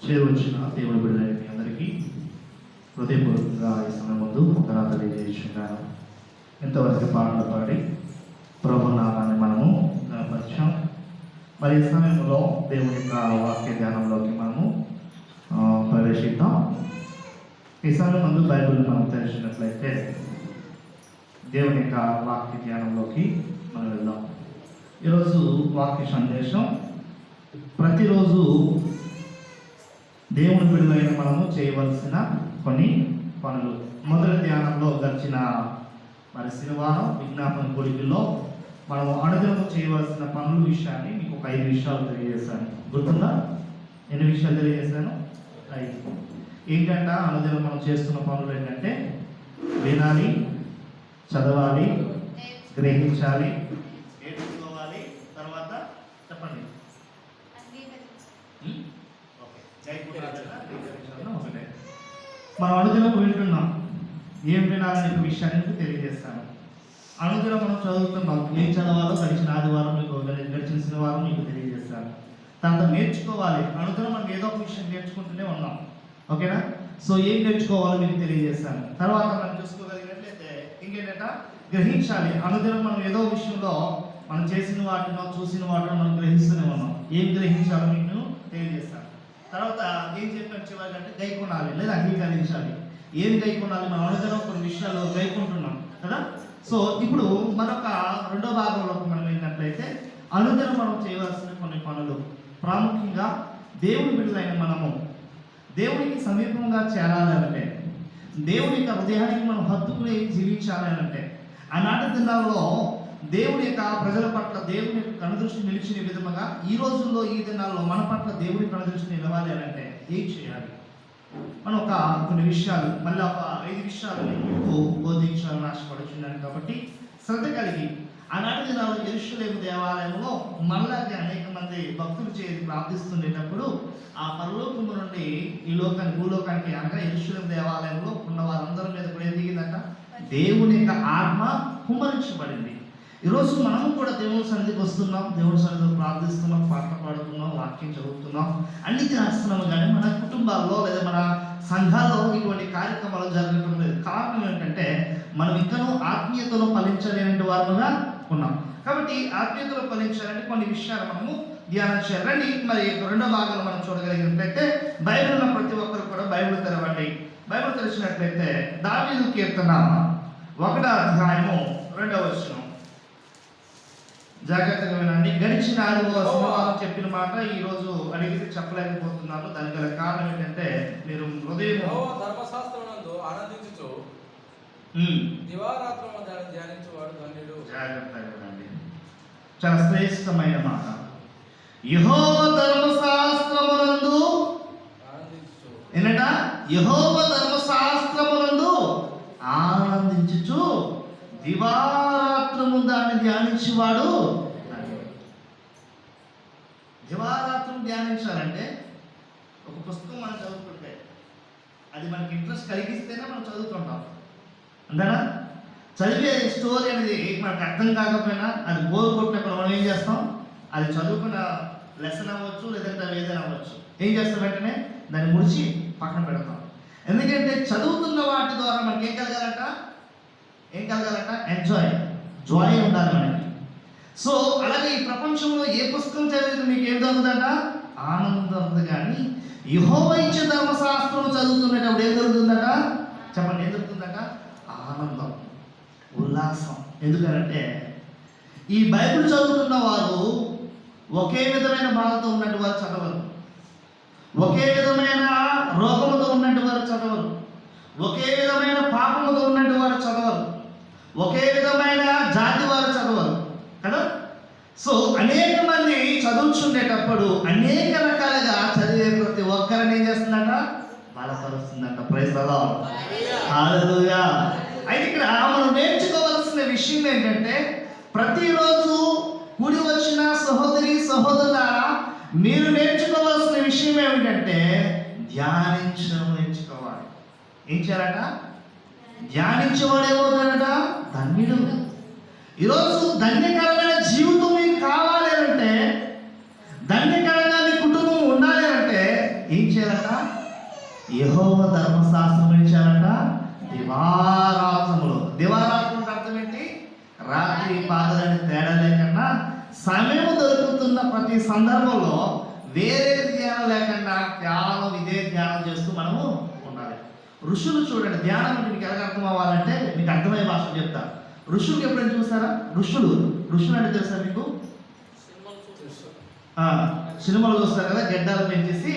చేరువచ్చిన దేవుని బిడ్డలైన మీ అందరికీ హృదయపూర్వకంగా ఈ సమయం ముందు వందనాలు తెలియజేస్తున్నాను. ఎంతవరకు పాటలు పాడి ప్రభు నామాన్ని మనము గణపరిచాం. మరి ఈ సమయంలో దేవుని యొక్క వాక్య ధ్యానంలోకి మనము ప్రవేశిద్దాం. ఈ సమయం ముందు బైబిల్ మనం తెలిసినట్లయితే దేవుని యొక్క వాక్య ధ్యానంలోకి మనం వెళ్దాం. ఈరోజు వాక్య సందేశం ప్రతిరోజు దేవుని బిడ్డలైన మనము చేయవలసిన కొన్ని పనులు. మొదటి ధ్యానంలో గడిచిన శనివారం విజ్ఞాపన కోరికల్లో మనము అనుదినము చేయవలసిన పనుల విషయాన్ని మీకు ఒక 5 విషయాలు తెలియజేశాను. గుర్తుందా? ఎన్ని విషయాలు తెలియజేశాను? 5. ఏంటంటే అనుదినం మనం చేస్తున్న పనులు ఏంటంటే వినాలి, చదవాలి, గ్రహించాలి, నేర్చుకోవాలి, తర్వాత చెప్పండి మనం అనుదినం వింటున్నాం. ఏం వినాలనే విషయాన్ని మీకు తెలియజేస్తాను. అనుదినం మనం చదువుతున్నాం. ఏం చదవాలో గడిచిన ఆదివారం మీకు, గడిచిన శనివారం మీకు తెలియజేస్తాను. దాంతో నేర్చుకోవాలి. అనుదినం మనం ఏదో ఒక విషయం నేర్చుకుంటూనే ఉన్నాం. ఓకేనా? సో ఏం నేర్చుకోవాలో మీకు తెలియజేస్తాను. తర్వాత మనం చూసుకోగలిగినట్లయితే ఇంకేంటంటే గ్రహించాలి. అనుదినం మనం ఏదో విషయంలో మనం చేసిన వాటినో చూసిన వాటినో మనం గ్రహిస్తూనే ఉన్నాం. ఏం గ్రహించాలో మీకు తెలియజేస్తాను. తర్వాత ఏం చెప్పాను చివరికంటే గైకొనాలి లేదా అంగీకరించాలి. ఏం గైకొనాలి? మనం అనుదినం కొన్ని విషయాలు గైకుంటున్నాం కదా. సో ఇప్పుడు మరొక రెండో భాగంలోకి మనం వెళ్ళినట్లయితే అనుదినం మనం చేయవలసిన కొన్ని పనులు, ప్రాముఖ్యంగా దేవుని బిడ్డలైన మనము దేవునికి సమీపంగా చేరాలంటే, దేవుని యొక్క హృదయానికి మనం హత్తుకుని జీవించాలంటే, ఆనాటి దినాల్లో దేవుని యొక్క ప్రజల పట్ల దేవుని యొక్క కనుదృష్టి నిలిచిన విధముగా ఈ రోజుల్లో ఈ దినాల్లో మన పట్ల దేవుని కనుదృష్టి నిలవాలి అంటే ఏం చేయాలి? మనం కొన్ని విషయాలు, మళ్ళీ ఒక 5 విషయాలు మీకు బోధించాలని ఆశపడుచున్నాను. కాబట్టి శ్రద్ధ కలిగి ఆనాటి దినాల్లో యెరూషలేము దేవాలయంలో మళ్ళీ అనేక మంది భక్తులు చేసి ప్రార్థిస్తుండేటప్పుడు ఆ పరలోకము నుండి ఈ లోకానికి, భూలోకానికి అనగా యెరూషలేము దేవాలయంలో ఉన్న వారందరి మీద కూడా ఏం దిగిందట? దేవుని యొక్క ఆత్మ కుమ్మరించబడింది. ఈరోజు మనము కూడా దేవుని సన్నిధికి వస్తున్నాం, దేవుని సన్నిధిలో ప్రార్థిస్తున్నాం, పాటలు పాడుతున్నాం, వాక్యం చదువుతున్నాం, అన్ని చేస్తున్నాము. కానీ మన కుటుంబాల్లో లేదా మన సంఘాల్లో ఇటువంటి కార్యక్రమాలు జరగడం లేదు. కారణం ఏంటంటే మనం ఇంకనూ ఆత్మీయతలో ఫలించలేని వారుగా ఉన్నాం. కాబట్టి ఆత్మీయతలో ఫలించాలంటే కొన్ని విషయాలు మనము ధ్యానం చేయాలి. రండి మరి రెండో భాగంలో మనం చూడగలిగినట్లయితే బైబిల్లో ప్రతి ఒక్కరు కూడా బైబిల్ తెరవండి. బైబిల్ తెరిచినట్లయితే దావీదు కీర్తన 1వ అధ్యాయము 2వ వచనం. జాగ్రత్తగా వినండి. గడిచిన ఆదివారం చెప్పిన మాట ఈ రోజు అడిగితే చెప్పలేకపోతున్నాను. దానికి గల కారణం ఏంటంటే మీరు హృదయం ధర్మశాస్త్రమునందు ఆనందించుచు దివారాత్రము ధ్యానించువాడు ధన్యుడు. జాగ్రత్తగా వినండి. చాలా శ్రేష్టమైన మాట. యెహోవా ధర్మశాస్త్రమునందు ఆనందించుచు, ఏంటంట? యెహోవా ధర్మశాస్త్రమునందు ఆనందించుచు దివారాత్రము దాన్ని ధ్యానించేవాడు. దివారాత్రం ధ్యానించాలంటే ఒక పుస్తకం మనం చదువుకుంటే అది మనకి ఇంట్రెస్ట్ కలిగిస్తేనే మనం చదువుతుంటాం. అంతేనా? చదివే స్టోరీ అనేది మనకు అర్థం కాకపోయినా అది బోర్ కొట్టినప్పుడు మనం ఏం చేస్తాం? అది చదువుకున్న లెసన్ అవ్వచ్చు, లేదంటే ఏదైనా అవ్వచ్చు, ఏం చేస్తాం? వెంటనే దాన్ని ముడిచి పక్కన పెడతాం. ఎందుకంటే చదువుతున్న వాటి ద్వారా మనకి ఏం కలగాలంట? జాయ్ ఉండాలి మనకి. సో అలాగే ఈ ప్రపంచంలో ఏ పుస్తకం చదివితే మీకు ఏం దొరుకుతుందంట? ఆనందం దొరుకుతుంది. కానీ యెహోవా ఇచ్చే ధర్మశాస్త్రం చదువుతున్నప్పుడు ఏం దొరుకుతుందట? చెప్పండి, ఏం దొరుకుతుందట? ఆనందం, ఉల్లాసం. ఎందుకంటే ఈ బైబిల్ చదువుతున్న వారు ఒకే విధమైన బాధతో ఉన్నట్టు వారు చదవరు, ఒకే విధమైన రోగముతో ఉన్నట్టు వారు చదవరు, ఒకే విధమైన పాపముతో ఉన్నట్టు వారు చదవరు, ఒకే విధమైన జాతి వారు చదవరు కదా. సో అనేక మంది చదువుతుండేటప్పుడు అనేక రకాలుగా చదివే ప్రతి ఒక్కరిని ఏం చేస్తుందట? బలపరుస్తుందంట. Praise the lord. హల్లెలూయా. అయితే ఇక్కడ మనం నేర్చుకోవాల్సిన విషయం ఏంటంటే ప్రతిరోజు కూడి వచ్చిన సహోదరి సహోదరులారా, మీరు నేర్చుకోవాల్సిన విషయం ఏమిటంటే ధ్యానించడం నేర్చుకోవాలి. ఏం చేయాలట? ధ్యానించేవాడు ఏమవుతాడట? ధన్యుడు. ఈరోజు ధన్యకరమైన జీవితం మీకు కావాలి అంటే, ధన్యకరంగా మీ కుటుంబం ఉండాలి అంటే ఏం చేయాలట? యెహోవా ధర్మశాస్త్రం ఇచ్చారట దివారాత్రములు. దివారాత్రములు అర్థం ఏంటి? రాత్రి పగలని తేడా లేకుండా సమయం దొరుకుతున్న ప్రతి సందర్భంలో వేరే ధ్యానం లేకుండా కేవలం ఇదే ధ్యానం చేస్తూ మనము ఉండాలి. ఋషులు చూడండి, ధ్యానం అంటే మీకు ఎలా అర్థం అవ్వాలంటే మీకు అర్థమయ్యే భాష చెప్తా. ఋషులు ఎప్పుడైనా చూసారా? ఋషులు అంటే తెలుసా మీకు? సినిమాలు చూస్తారు కదా, గెడ్డాలు పెంచేసి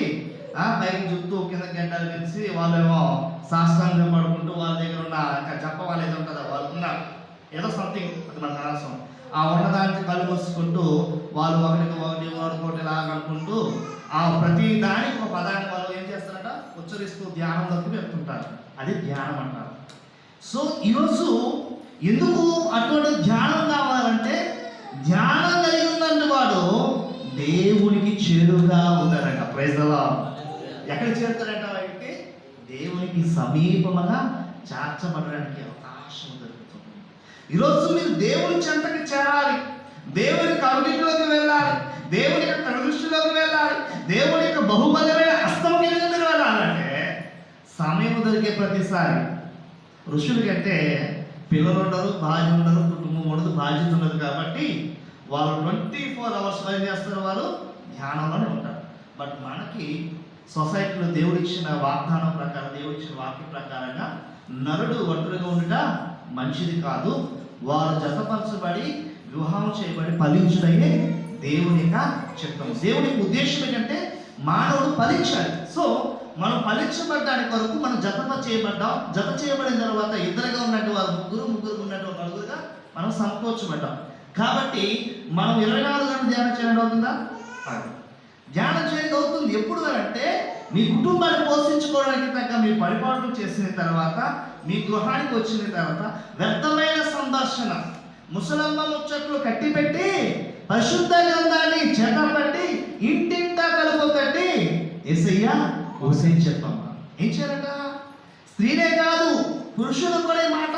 పైకి చుట్టూ కింద గెడ్డాలు పెంచి వాళ్ళేమో శాస్త్రాంగం పడుకుంటూ వాళ్ళ దగ్గర ఉన్న చెప్ప వాళ్ళు ఏదో ఉంటుందా వాళ్ళకున్న ఏదో సంథింగ్ అది మనకు అనవసరం, ఆ ఉన్నదానికి కళ్ళు మూసుకుంటూ వాళ్ళు ఒకటి లాగా అనుకుంటూ ఆ ప్రతి దానికి ఒక పదాన్ని వాళ్ళు ఏం చేస్తారట ఉచ్చరిస్తూ ధ్యానంలోకి వెళ్తుంటారు. అది ధ్యానం అంటారు. సో ఈరోజు ఎందుకు అటువంటి ధ్యానం కావాలంటే ధ్యానం కలిగి ఉన్నట్టు వాడు దేవునికి చేరుగా ఉంటాడట. Praise the lord. ఎక్కడ చేరుతాడంట? వాడికి దేవునికి సమీపముగా చేర్చబడడానికి అవకాశం దొరుకుతుంది. ఈరోజు మీరు దేవుని చెంతకి చేరాలి, దేవుని కరుణిలోకి వెళ్ళాలి, దేవుని యొక్క దృష్టిలోకి వెళ్ళాలి, దేవుని యొక్క బహుబలమైన హస్తం కింద మీరు వెళ్ళాలంటే సమయం దొరికే ప్రతిసారి. ఋషుల కంటే పిల్లలు ఉండరు, భార్య ఉండరు, కుటుంబం ఉండదు, బాధ్యత ఉండదు కాబట్టి వాళ్ళు 24 hours ఏం చేస్తారు? వాళ్ళు ధ్యానంలోనే ఉంటారు. బట్ మనకి సొసైటీలో దేవుడు ఇచ్చిన వాగ్దానం ప్రకారం, దేవుడు ఇచ్చిన వాక్యం ప్రకారంగా నరుడు ఒంటరిగా ఉండట మంచిది కాదు. వారు జతపరచబడి వివాహం చేయబడి ఫలించుడయ్యే దేవుని యొక్క చిత్తం. దేవుని ఉద్దేశం ఏంటంటే మానవుడు ఫలించాలి. సో మనం ఫలించబడ్డానికి వరకు మనం చేయబడ్డాం. జత చేయబడిన తర్వాత ఇద్దరుగా ఉన్నట్టు వారు ముగ్గురు ఉన్నట్టు నలుగురుగా మనం సమకూర్చబడ్డాం. కాబట్టి మనం 24 గంటలు ధ్యానం చేయడం అవుతుందా? ధ్యానం చేయడం అవుతుంది. ఎప్పుడు అంటే మీ కుటుంబాన్ని పోషించుకోవడానికి తగ్గ మీ పరిపాలన చేసిన తర్వాత, మీ గృహానికి వచ్చిన తర్వాత వ్యర్థమైన సందర్శన, ముసలమ్మ ముచ్చట్లు కట్టిపెట్టి పరిశుద్ధ గ్రంథాన్ని చేతపట్టి ఇంటింటా కలుపు కట్టి యేసయ్యా ఓసే చెప్పమ్మా ఏం చేయాలట? స్త్రీలే కాదు పురుషులు కూడా మాట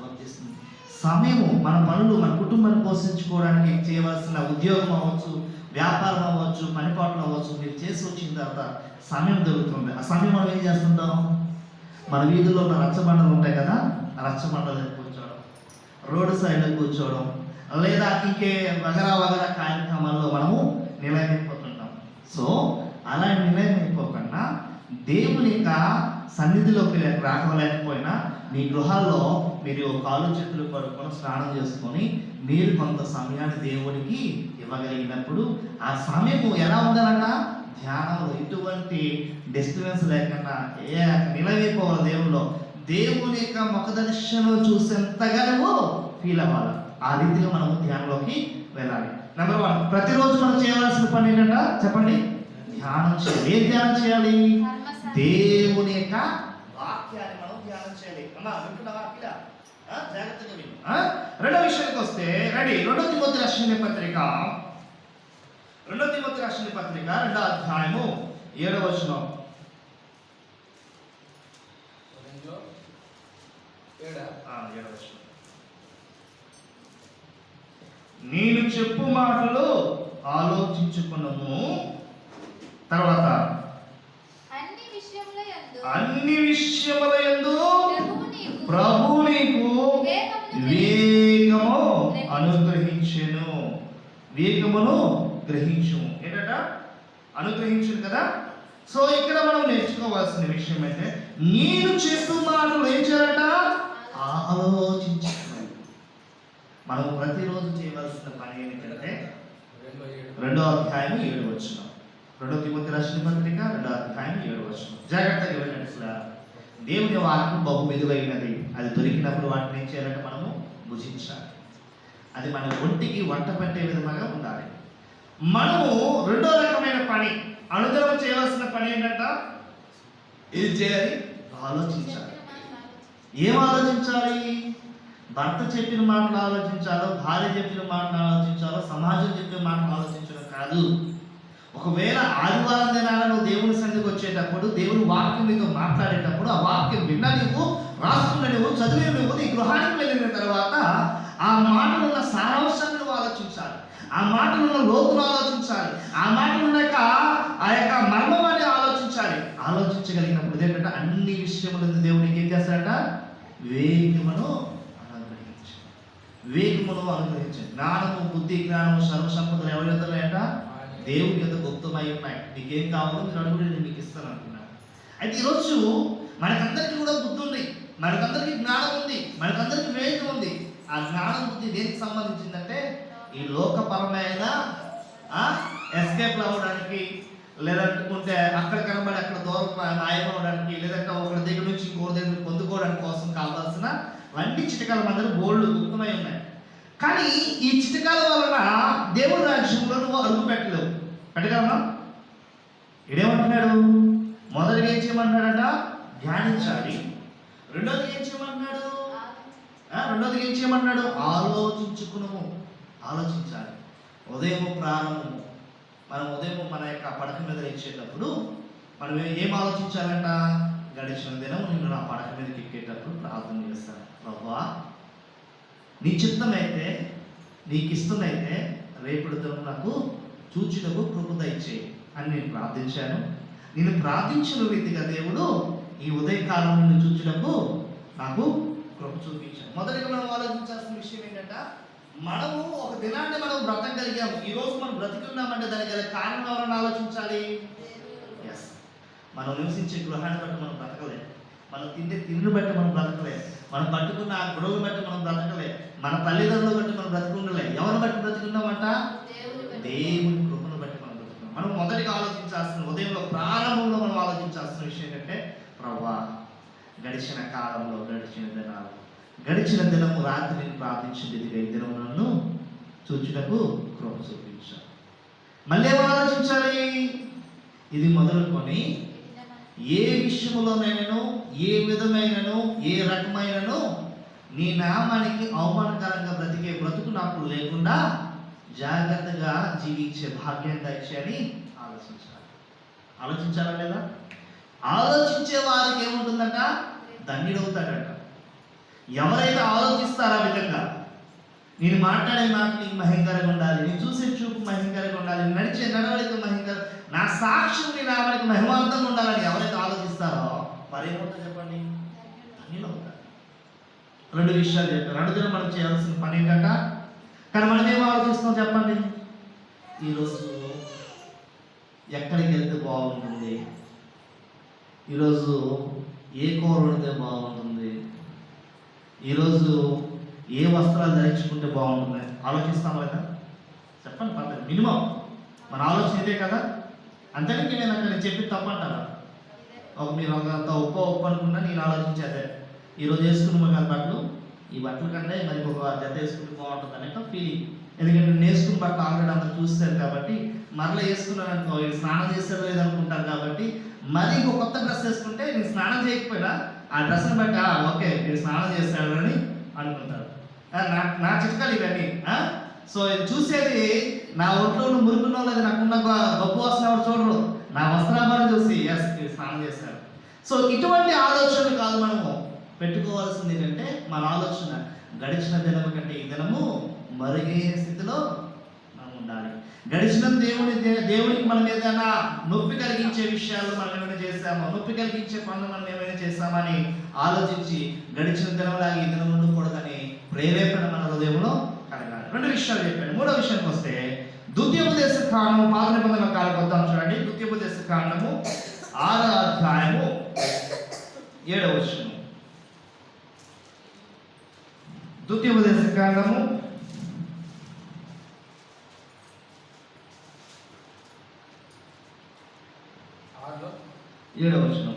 వర్తిస్తుంది. సమయము మన పనులు, మన కుటుంబాన్ని పోషించుకోవడానికి చేయవలసిన ఉద్యోగం అవ్వచ్చు, వ్యాపారం అవ్వచ్చు, పనిపాట్లు అవ్వచ్చు, మీరు చేసి వచ్చిన తర్వాత సమయం దొరుకుతుంది. ఆ సమయం మనం ఏం చేస్తుంటాం? మన వీధుల్లో ఉన్న రచ్చబండలు ఉంటాయి కదా, ఆ రచ్చబండలు కూర్చోవడం, రోడ్డు సైడ్లో కూర్చోవడం, లేదా ఇంకే వగరా కార్యక్రమాల్లో మనము నిలయమైపోతుంటాం. సో అలా నిలయమైపోకుండా దేవుని యొక్క సన్నిధిలోకి రాకలేకపోయినా మీ గృహాల్లో మీరు కాలు చేతులు పడుకొని స్నానం చేసుకొని మీరు కొంత సమయాన్ని దేవునికి ఇవ్వగలిగినప్పుడు ఆ సమయము ఎలా ఉండాలన్నా ధ్యానంలో ఎటువంటి డిస్టర్బెన్స్ లేకుండా నిలవైపోవాలి. దేవుని యొక్క ముఖ దర్శనం చూసేంతగా నువ్వు ఫీల్ అవ్వాలి. ఆ రీతిలో మనము ధ్యానంలోకి వెళ్ళాలి. నెంబర్ 1, ప్రతిరోజు మనం చేయవలసిన పని ఏంటంట చెప్పండి? ధ్యానం చేయాలి. ఏం ధ్యానం చేయాలి? దేవుని యొక్క వాక్యాన్ని మనం ధ్యానం చేయాలి. వింటున్నావా? జాగ్రత్తగా విను. రెండో విషయానికి వస్తే రండి. 2 తిమోతి రాసిన పత్రిక 2వ అధ్యాయము 7వ వచనం. నేను చెప్పు మాటలు ఆలోచించుకున్నాము. తర్వాత అన్ని విషయముల యందు ప్రభు నీకు వివేకము అనుగ్రహించెను. వివేకమును గ్రహించుము. ఏంటట? అనుగ్రహించును కదా. సో ఇక్కడ మనం నేర్చుకోవాల్సిన విషయం అయితే నేను చెప్పు మాటలు ఏం చేయాలట? ఆలోచించాలి. మనం ప్రతిరోజు చేయవలసిన పని ఏంటంటే 2వ అధ్యాయం 7వ వచనం. 2 తిమోతి రాసిన పత్రిక 2వ అధ్యాయం 7వ వచనం. జాగ్రత్తగా వినండి. దేవుని వాక్యం బహు విలువైనది. అది దొరికినప్పుడు వాటిని ఏం చేయాలంటే మనము భుజించాలి. అది మన ఒంటికి వంట పట్టే విధంగా ఉండాలి. మనము 2వ రకమైన పని, అనుదినం చేయవలసిన పని ఏంటంట? ఇది చేయాలి, ఆలోచించాలి. ఏం ఆలోచించాలి? భర్త చెప్పిన మాటలు ఆలోచించాలో, భార్య చెప్పిన మాటలు ఆలోచించాలో, సమాజం చెప్పిన మాటలు ఆలోచించడం కాదు. ఒకవేళ ఆదివారం దినాన నువ్వు దేవుని సన్నిధికి వచ్చేటప్పుడు, దేవుని వాక్యం నీతో మాట్లాడేటప్పుడు, ఆ వాక్యం విన్న నువ్వు, రాసుకున్న నువ్వు, చదివిన నువ్వు, నీ గృహానికి వెళ్ళిన తర్వాత ఆ మాటలు ఉన్న సారాంశాన్ని నువ్వు ఆలోచించాలి. ఆ మాటలు ఉన్న లోతును ఆలోచించాలి. ఆ మాటలు ఉన్న ఆ యొక్క మర్మమాన్ని ఆలోచించాలి. ఆలోచించాలి. ఆలోచించగలిగినప్పుడు ఏంటంటే అన్ని విషయములందు దేవునికి ఏం చేస్తాడట? వివేకమును అనుగ్రహించు. వివేకమును అనుగ్రహించు. జ్ఞానము, బుద్ధి, జ్ఞానము, సర్వసంపదలు ఎవరి యొద్ద ఉన్నాయట? దేవుని యొక్క గుప్తమై ఉన్నాయి. నీకేం కావాలో మీరు అడుగుడు, నేను మీకు ఇస్తాను అంటున్నాను. అయితే ఈరోజు మనకందరికీ కూడా బుద్ధి ఉంది, మనకందరికీ జ్ఞానం ఉంది, మనకందరికీ వివేకం ఉంది. ఆ జ్ఞానం బుద్ధి దేనికి సంబంధించిందంటే ఈ లోకపరమైన ఎస్కేప్ అవ్వడానికి, లేదంటే అక్కడ కనబడి అక్కడ దూరం మాయమవడానికి, లేదంటే ఒకరి దగ్గర నుంచి ఇంకోటి దగ్గర పొందుకోవడానికి కోసం కావాల్సిన అన్ని చిటకాల మందరూ బోల్డ్ గుప్తమై ఉన్నాయి. కానీ ఈ చిటకాల వలన దేవుడి రాజ్యంలో నువ్వు అడుగు పెట్టలేవు. పెట్టగలమా? ఇడేమంటున్నాడు? మొదటిగా ఏం చేయమంటున్నాడట? ధ్యానించాలి. రెండోది ఏం చేయమంటున్నాడు? ఆలోచించుకును. ఆలోచించాలి. ఉదయం ప్రారంభము. మనం ఉదయం మన యొక్క పడక మీద లేచేటప్పుడు మనం ఏం ఆలోచించాలంట? గడిచిన దినం నేను నా పడక మీదకి ఎక్కేటప్పుడు ప్రార్థన చేస్తాను. ప్రభువా, నీ చిత్తమైతే, నీకు ఇష్టమైతే రేపటి దినం నాకు చూచుటకు కృప దయచేయి అని నేను ప్రార్థించాను. నేను ప్రార్థించిన రీతిగా దేవుడు ఈ ఉదయకాలం నిన్ను చూచుటకు నాకు కృప చూపించాను. మొదటిగా మనం ఆలోచించాల్సిన విషయం ఏంటంటే, మనము ఒక దినాన్ని మనం బ్రతకగలిగాము. ఈ రోజు మనం బ్రతికున్నామంటే దానికి గల కారణం ఎవరైనా ఆలోచించాలి. ఎస్, మనం నివసించే గృహాన్ని బట్టి మనం బ్రతకలేదు, మనం తింటే తిండిని బట్టి మనం బ్రతకలేదు, మనం పట్టుకున్న ఆ గొడవలు బట్టి మనం బ్రతకలేదు, మన తల్లిదండ్రులు బట్టి మనం బ్రతుకుండలే. ఎవరిని బట్టి బ్రతుకున్నామంట? దేవుని కృపను బట్టి మనం బ్రతుకున్నాం. మనం మొదటిగా ఆలోచించాల్సిన, ఉదయంలో ప్రారంభంలో మనం ఆలోచించాల్సిన విషయం ఏంటంటే, ప్రభువా, గడిచిన కాలంలో, గడిచిన దినము రాత్రి నేను ప్రార్థించింది ఈ దినము నన్ను చూచుటకు కృప చూపించాను. మళ్ళీ ఏమో ఆలోచించాలి? ఇది మొదలుకొని ఏ విషయంలోనైనాను, ఏ విధమైనను, ఏ రకమైనను నీ నామానికి అవమానకరంగా బ్రతికే బ్రతుకు నాకు లేకుండా జాగ్రత్తగా జీవించే భాగ్యం దయచేయని ఆలోచించాలి. ఆలోచించాలా లేదా? ఆలోచించే వారికి ఏముంటుందట? ధన్యుడవుతాడట. ఎవరైతే ఆలోచిస్తారో ఆ విధంగా, నేను మాట్లాడే మాట నీకు మహింకరంగా ఉండాలి, నేను చూసే చూపు మహింకరంగా ఉండాలి, నడిచే నడవడిక మహింకర, నా సాక్ష్యం నీ నామానికి మహిమార్థంగా ఉండాలని ఎవరైతే ఆలోచిస్తారో మరేమవుతుంది చెప్పండి? ధన్యులవుతారు. రెండు విషయాలు చెప్పారు. రెండు మనం చేయాల్సిన పని ఏంటంట? కానీ మనం ఏం ఆలోచిస్తాం చెప్పండి? ఈరోజు ఎక్కడికి వెళ్తే బాగుంటుంది, ఈరోజు ఏ కూర వండితే బాగుంటుంది, ఈరోజు ఏ వస్త్రాలు ధరించుకుంటే బాగుంటుంది ఆలోచిస్తాం కదా? చెప్పండి, పర్లేదు. మినిమం మన ఆలోచన ఇదే కదా. అంతేనికి నేను అక్కడ చెప్పి తప్పంటారా? మీరు అంత ఉప్పు అనుకున్నా నేను ఆలోచించేదే. ఈరోజు వేసుకున్న బట్టలు, ఈ బట్టల కంటే మరి ఒక జత వేసుకుంటే బాగుంటుంది అనే ఫీలింగ్. ఎందుకంటే నేను వేసుకున్న బట్టలు ఆల్రెడీ అందరూ చూస్తారు కాబట్టి, మరలా వేసుకున్నాను అనుకో, ఇది స్నానం చేస్తారు లేదనుకుంటారు కాబట్టి, మరి ఇంకో కొత్త డ్రెస్ వేసుకుంటే నేను స్నానం చేయకపోయినా ఆ డ్రెస్ని బట్టి ఓకే మీరు స్నానం చేస్తాడు అని అనుకుంటారు. నా చిట్కాలు ఇవన్నీ. సో ఇది చూసేది నా ఒంట్లో మురుగున్న వాళ్ళది, నాకున్న గొప్ప వాసన ఎవరు చూడరు, నా వస్త్రాభారం చూసి ఎస్ మీరు స్నానం చేస్తారు. సో ఇటువంటి ఆలోచనలు కాదు మనము పెట్టుకోవాల్సింది. ఏంటంటే మన ఆలోచన గడిచిన దినము కంటే ఈ దినము మరుగైన స్థితిలో మనం ఉండాలి. గడిచిన దేవునికి మనం ఏదైనా నొప్పి కలిగించే విషయాలు మనం ఏమైనా చేశామో, నొప్పి కలిగించే పనులు మనం ఏమైనా చేస్తామని ఆలోచించి గడిచిన దినంలాగా ఈ దినం ఉండకూడదని ప్రేరేపణ మన హృదయంలో కలగాలి. రెండు విషయాలు చెప్పాను. మూడో విషయానికి వస్తే ద్వితీయోపదేశ కాండము, పాత నిబంధన కాలం వద్దాం చూడండి. ద్వితీయోపదేశ కాండము 6వ అధ్యాయము 7వ వచనం. ద్వితీయోపదేశ కాండము 7వ వచనం.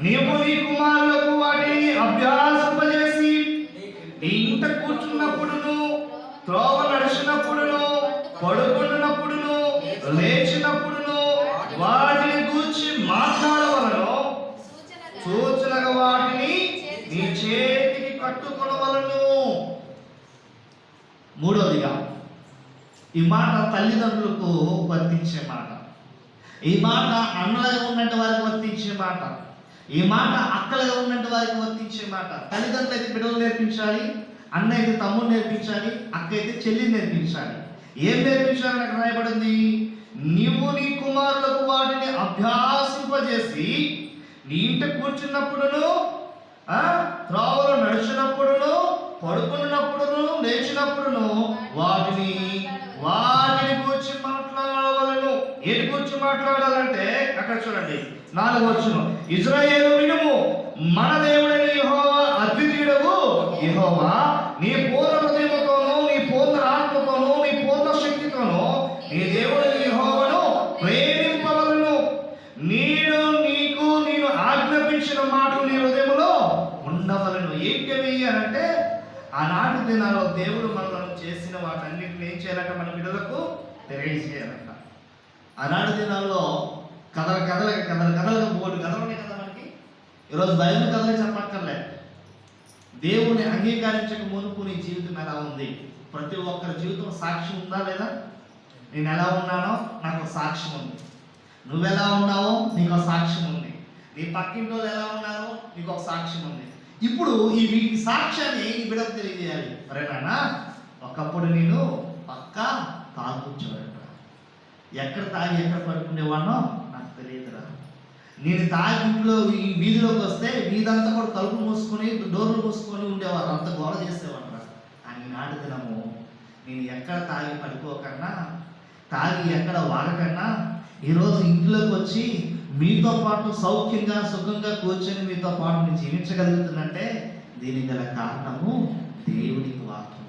నీవు నీ కుమారులకు వాటిని అభ్యాసింపజేసి నీ ఇంట కూర్చున్నప్పుడును, త్రోవ నడిచినప్పుడును, పడుకుంటున్నప్పుడును, లేచినప్పుడును వాటిని గూర్చి మాట్లాడవలను. సూచనగా వాటిని నీ చేతికి కట్టుకొనవలను. మూడవదిగా ఈ మాట తల్లిదండ్రులకు వర్తించే మాట, ఈ మాట అన్నలుగా ఉన్నట్టు వారికి వర్తించే మాట, ఈ మాట అక్కలుగా ఉన్నట్టు వారికి వర్తించే మాట. తల్లిదండ్రులు అయితే బిడ్డలు నేర్పించాలి, అన్న అయితే తమ్ముడు నేర్పించాలి, అక్క అయితే చెల్లిని నేర్పించాలి. ఏం నేర్పించాలని అక్కడ రాయబడింది? నీవు నీ కుమారులకు వాటిని అభ్యాసింపజేసి నీ ఇంట కూర్చున్నప్పుడును, త్రోవలో నడిచినప్పుడును, పడుకున్నప్పుడును, లేచినప్పుడును వాటిని కూర్చి మాట్లాడవలను. ఏటి కూర్చి మాట్లాడాలంటే అక్కడ చూడండి 4వ వచనం, ఇశ్రాయేలు వినుము, మన దేవుడైన యెహోవా అద్వితీయుడవు యెహోవా, నీ పూర్ణ హృదయముతోనూ, నీ పూర్ణ ఆత్మతోనూ, నీ పూర్ణ శక్తితోనూ నీ దేవుడైన యెహోవాను ప్రేమింపవలను. నేను ఆజ్ఞాపించిన మాటలు నీ హృదయములో ఉండవలను. ఏంటివి అంటే ఆనాటి దినాల్లో దేవుడు మనలను చేసిన వాటన్నిటిని ఏం చేయాలంట? మన బిడ్డలకు తెలియజేయాలంట. ఆనాటి దినాల్లో కథలుగా 3 కథలు ఉన్నాయి కదా మనకి. ఈరోజు బైబిల్ కథలే చెప్పక్కర్లే. దేవుని అంగీకరించక మునుపు నీ జీవితం ఎలా ఉంది? ప్రతి ఒక్కరి జీవితం సాక్ష్యం ఉందా లేదా? నేను ఎలా ఉన్నానో నాకు సాక్ష్యం ఉంది. నువ్వెలా ఉన్నావో నీకు ఒక సాక్ష్యం ఉంది. నీ పక్కింటి వాళ్ళు ఎలా ఉన్నారో నీకు ఒక సాక్ష్యం ఉంది. ఇప్పుడు ఈ వీటి సాక్ష్యాన్ని ఈ బిడ్డకు తెలియజేయాలి. అరే నాన్న, ఒకప్పుడు నేను పక్కా తాగుచ్చేవాడు. ఎక్కడ తాగి ఎక్కడ పడుకునేవాడినో నాకు తెలియదురా. నేను తాగి ఇంట్లో ఈ వీధిలోకి వస్తే వీధంతా కూడా తలుపు మూసుకొని డోర్లు మూసుకొని ఉండేవారు. అంత గోడ చేసేవాడు రా. అని నాటి దినము నేను ఎక్కడ తాగి పడుకోకన్నా, తాగి ఎక్కడ వాడకన్నా ఈరోజు ఇంట్లోకి వచ్చి మీతో పాటు సౌఖ్యంగా సుఖంగా కూర్చొని మీతో పాటు నేను జీవించగలుగుతున్నంటే దీనికి గల కారణము దేవునికి వాక్యం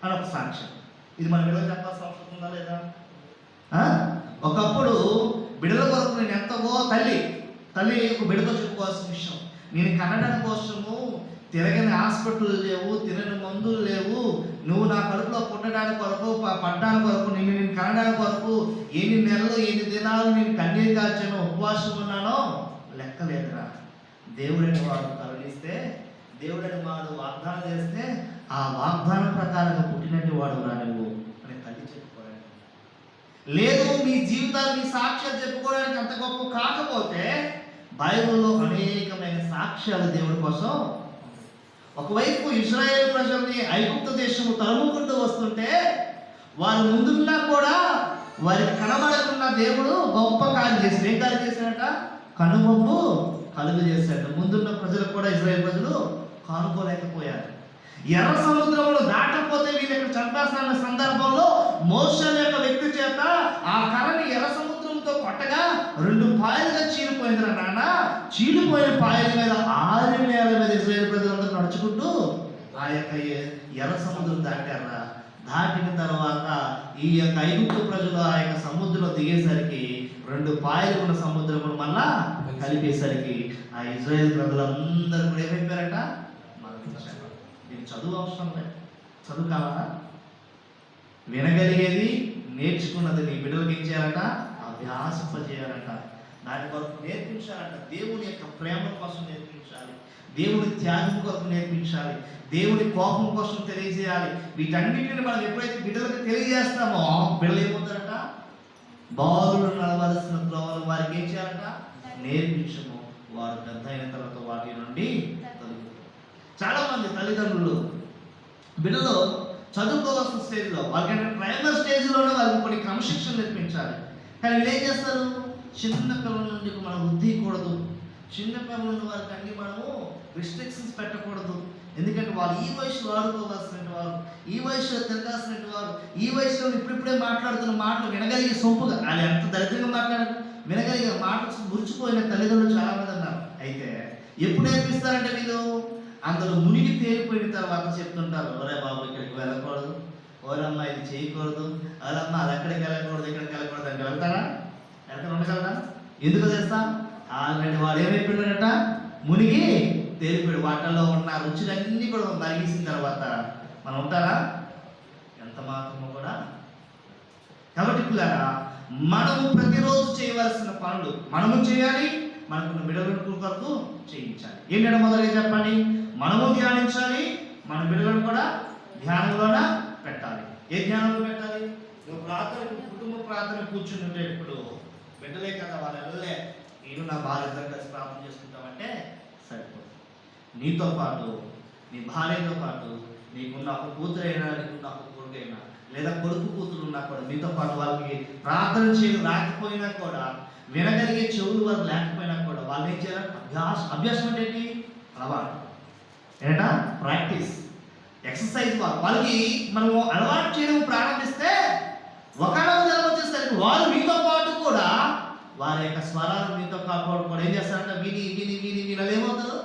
అని ఒక సాక్ష్యం. ఇది మన బిడ్డలు చెప్పాల్సిన అవసరం ఉందా లేదా? ఒకప్పుడు బిడ్డల కొరకు నేను ఎంతగో తల్లి ఒక బిడ్డతో చెప్పుకోవాల్సిన విషయం. నేను కనడం కోసము తిరగని హాస్పిటల్ లేవు, తిరగని మందులు లేవు, నువ్వు నా కడుపులో పుట్టడానికి కొరకు పడ్డానికి కొరకు నేను కనడానికి కొరకు ఎన్ని నెలలు ఎన్ని దినాలు నేను కన్నీరు కాచాను, ఉపవాసం ఉన్నానో లెక్కలేదురా. దేవుడని వాడు కరుణిస్తే, దేవుడని వాడు వాగ్దానం చేస్తే ఆ వాగ్దానం ప్రకారంగా పుట్టినట్టు వాడు రా నువ్వు అని తల్లి చెప్పుకోవడానికి లేదు. మీ జీవితాన్ని సాక్ష్యాలు చెప్పుకోవడానికి అంత గొప్ప కాకపోతే బైబిల్లో అనేకమైన సాక్ష్యాలు దేవుడి కోసం. ఒకవైపు ఇశ్రాయేలు ప్రజల్ని ఐగుప్తు దేశము తరుముకుంటూ వస్తుంటే వారు ముందున్నా కూడా వారికి కనబడకుండా దేవుడు గొప్ప కార్యం చేశాడు. ఏం కార్యం చేశాడట? కనుమొప్పు కలుగు చేశాడు. ముందున్న ప్రజలకు కూడా ఇశ్రాయేలు ప్రజలు కానుకోలేకపోయారు. ఎర్ర సముద్రమును దాటకపోతే వీళ్ళు ఇక్కడ చంపేస్తున్న సందర్భంలో మోషే యొక్క వ్యక్తి చేత ఆ కర్రని ఎర్ర సముద్రంతో కొట్టగా 2 పాయలుగా చీలిపోయిందిరా నాన్న. చీలిపోయిన పాయల మీద 6 నేల మీద ఇశ్రాయేలు ప్రజలందరూ నడుచుకుంటూ ఆ యొక్క ఎర్ర సముద్రం దాటారా. దాటిన తర్వాత ఈ యొక్క ఐగుప్తు ప్రజలు ఆ యొక్క సముద్రంలో దిగేసరికి 2 పాయలు ఉన్న సముద్రమును మళ్ళా కలిపేసరికి ఆ ఇశ్రాయేలు ప్రజలందరూ కూడా ఏమైపోయారట? మరణించారు. దీనికి చదువు అవసరం లేదు. చదువు కావాలా? వినగలిగేది నేర్చుకున్నది నీ బిడ్డలకు ఏం చేయాలట? అభ్యాసింపజేయాలట. దాని కొరకు నేర్పించాలట. దేవుని యొక్క ప్రేమ కోసం నేర్పించాలి, దేవుని త్యాగం కొరకు నేర్పించాలి, దేవుని కోపం కోసం తెలియజేయాలి. వీటన్నిటిని మనం ఎప్పుడైతే బిడ్డలకు తెలియజేస్తామో బిడ్డలు ఏమవుతారట? బాలులు నడవలసిన త్రోవలు వారికి ఏం చేయాలట? నేర్పించము. వారు పెద్ద అయిన తర్వాత వాటి నుండి చాలా మంది తల్లిదండ్రులు బిడ్డలు చదువుకోవాల్సిన స్టేజ్లో వాళ్ళకంటే ప్రైమరీ స్టేజ్లోనే వాళ్ళకి కొన్ని క్రమశిక్షణ నేర్పించాలి. కానీ వీళ్ళు ఏం చేస్తారు? చిన్న పిల్లల నుండి మనం వృద్ధికూడదు, చిన్న పిల్లల నుండి వారికి అన్ని మనము రిస్ట్రిక్షన్స్ పెట్టకూడదు. ఎందుకంటే వాళ్ళు ఈ వయసులో ఆడుకోవాల్సిన వారు, ఈ వయసులో తిరగాల్సిన వారు, ఈ వయసులో ఇప్పుడిప్పుడే మాట్లాడుతున్న మాటలు వినగలిగే సొంపుగా వాళ్ళు ఎంత దరిద్రంగా మాట్లాడారు, వినగలిగే మాటలు మురిచిపోయిన తల్లిదండ్రులు చాలా మంది అన్నారు. అయితే ఎప్పుడు నేర్పిస్తారంటే వీళ్ళు అందులో మునిగి తేలిపోయిన తర్వాత చెప్తుంటారు, ఒరే బాబు ఇక్కడికి వెళ్ళకూడదు, ఓరమ్మ ఇది చేయకూడదు, అదమ్మ అది ఎక్కడికి వెళ్ళకూడదు, ఇక్కడికి వెళ్ళకూడదు అంటే వెళ్తారా? ఎక్కడ ఉండగలరా? ఎందుకు చేస్తా? ఆల్రెడీ వాడు ఏమైపోయినాడట? మునిగి తేలిపోయాడు. వాటిల్లో ఉన్న రుచులన్నీ కూడా మరిగేసిన తర్వాత మనం ఉంటారా? ఎంత మాత్రమో కూడా. కాబట్టి పిల్లరా, మనము ప్రతిరోజు చేయవలసిన పనులు మనము చేయాలి, మనకున్న బిడ్డల కొరకు చేయించాలి. ఏంటంటే మొదలుగా చెప్పండి, మనము ధ్యానించాలి, మన బిడ్డలను కూడా ధ్యానంలోన పెట్టాలి. ఏ ధ్యానంలో పెట్టాలి? నువ్వు ప్రార్థన, కుటుంబ ప్రార్థన కూర్చుంటే ఇప్పుడు బిడ్డలే కదా వాళ్ళు వెళ్ళలే, నేను నా భార్యతో కలిసి ప్రార్థన చేసుకుంటామంటే సరిపోతుంది. నీతో పాటు నీ భార్యతో పాటు నీకున్న ఒక కూతురైనా, నీకున్న ఒక కొడుకైనా, లేదా కొడుకు కూతురు ఉన్నా కూడా మీతో పాటు వాళ్ళకి ప్రార్థన చేయడం రాకపోయినా కూడా వినగలిగే చెవులు వారు లేకపోయినా కూడా వాళ్ళు ఏం చేయాలి? అభ్యాసం అంటే ఏంటి? అలవాటు ఏంటా? Practice, exercise. వాళ్ళకి మనము అలవాటు చేయడం ప్రారంభిస్తే ఒకనొక దినం వచ్చేసరికి వారు మీతో పాటు కూడా వారి యొక్క స్వరాలు మీతో పాటు కూడా ఏం చేస్తారంటే విని విని విని విని అది ఏమవుతుందో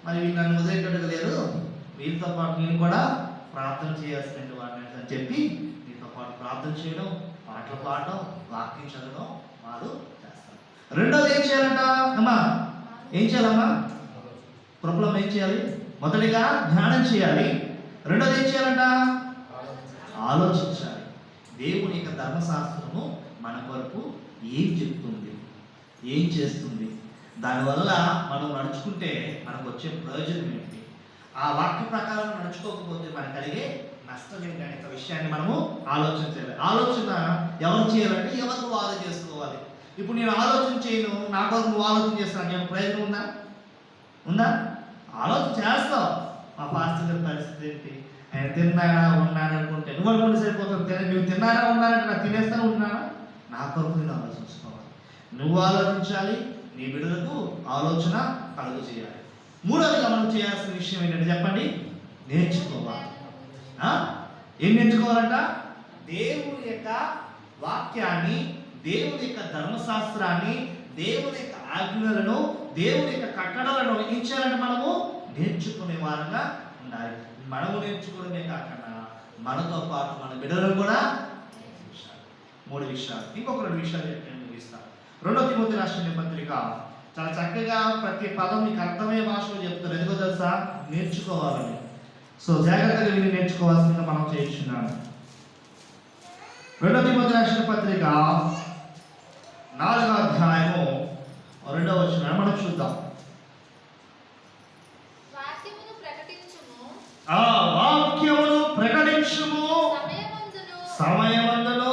మరి వీళ్ళు నన్ను వదిలేటట్టుగా లేదు, వీళ్ళతో పాటు నేను కూడా ప్రార్థన చేయాల్సిన వాడిని అని చెప్పి మీతో పాటు ప్రార్థన చేయడం, పాటలు పాడడం, వాక్యం చదవడం వారు చేస్తారు. రెండోది ఏం చేయాలంట అమ్మా? ఏం చేయాలమ్మా? ప్రభుత్వం ఏం చేయాలి? మొదటిగా ధ్యానం చేయాలి. రెండోది ఏం చేయాలంట? ఆలోచించాలి. దేవుని యొక్క ధర్మశాస్త్రము మన కొరకు ఏం చెప్తుంది, ఏం చేస్తుంది, దానివల్ల మనం నడుచుకుంటే మనకు వచ్చే ప్రయోజనం ఏంటి, ఆ వాక్య ప్రకారం నడుచుకోకపోతే మనకు కలిగే నష్టం ఏంటి అనే విషయాన్ని మనము ఆలోచన చేయాలి. ఆలోచన ఎవరు చేయాలంటే ఎవరు వాదన చేసుకోవాలి. ఇప్పుడు నేను ఆలోచన చేయను, నా కొరకు నువ్వు ఆలోచన చేస్తాను, నేను ప్రయోజనం ఉందా? ఉందా? ఆలోచన చేస్తావు. మా పాస్టర్ గారి పరిస్థితి ఏంటి, ఆయన తిన్నారా ఉన్నారా అనుకుంటే నువ్వు అనుకుంటే సరిపోతుంది. నువ్వు తిన్నారా ఉన్నారంటే నాకు తినేస్తాను ఉంటున్నానా? నా కొరకు నేను ఆలోచించుకోవాలి. నువ్వు ఆలోచించాలి, నీ బిడ్డలకు ఆలోచన కలుగు చేయాలి. మూడవదిగా మనం చేయాల్సిన విషయం ఏంటంటే చెప్పండి? నేర్చుకోవాలి. ఏం నేర్చుకోవాలంట? దేవుని యొక్క వాక్యాన్ని, దేవుని యొక్క ధర్మశాస్త్రాన్ని, దేవుని యొక్క ఆజ్ఞలను, దేవుని యొక్క కట్టడలను ఏం చేయాలంటే మనము నేర్చుకునే వారంగా ఉండాలి. మనము నేర్చుకోవడమే కాకుండా మనతో పాటు మన బిడ్డలను కూడా మూడు విషయాలు, ఇంకొక రెండు విషయాలు నేను ముగిస్తాను. 2 తిమోతి రాసిన పత్రిక చాలా చక్కగా ప్రతి పదం మీకు అర్థమయ్యే భాషలో చెప్తారు. ఎందుకో తెలుసా? నేర్చుకోవాలని. సో జాగ్రత్తగా విని నేర్చుకోవాల్సిందిగా మనం చేయించున్నాను. 2 తిమోతి రాసిన పత్రిక 4వ అధ్యాయము 2వ వచనం మనం చూద్దాం. వాక్యమును ప్రకటించుము, సమయమందును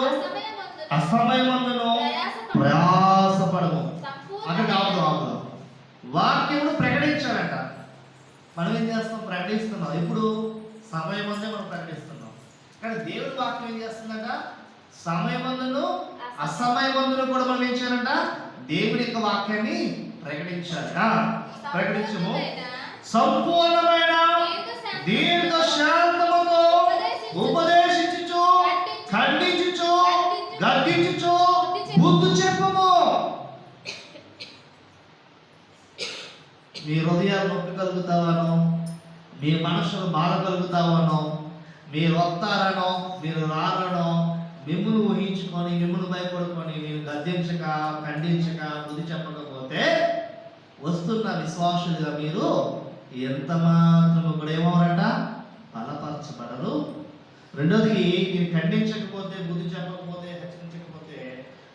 అసమయమందును ప్రయాసపడము. అక్కడ కాదు, వాక్యమును ప్రకటించాలంట. మనం ఏం చేస్తాం? ప్రకటిస్తున్నాం. ఎప్పుడు? సమయమందే మనం ప్రకటిస్తున్నాం. కానీ దేవుడి వాక్యం ఏం చేస్తుందంట? సమయమందును అసమయమందును కూడా మనం ఏం చేయాలంట? దేవుడి యొక్క వాక్యాన్ని ప్రకటించాలి. ప్రకటించము, సంపూర్ణమైన దీర్ఘ శాంతముతో ఉపదేశించుచు, ఖండించుచు, గద్దించుచు బుద్ధి చెప్పుము. మీ హృదయాలు నొప్పి కలుగుతావనో, మీ మనసును బాధ కలుగుతావనో, మీరు వస్తారనో, మీరు రారనో మిమ్మల్ని ఊహించుకొని, మిమ్మల్ని భయపడుకొని నేను గద్దించక, ఖండించక, బుద్ధి చెప్పకపోతే వస్తున్న విశ్వాసులుగా మీరు ఎంత మాత్రము కూడా ఏమవరట? బలపరచబడరు. రెండోది, మీరు ఖండించకపోతే, బుద్ధి చెప్పకపోతే, హెచ్చరించకపోతే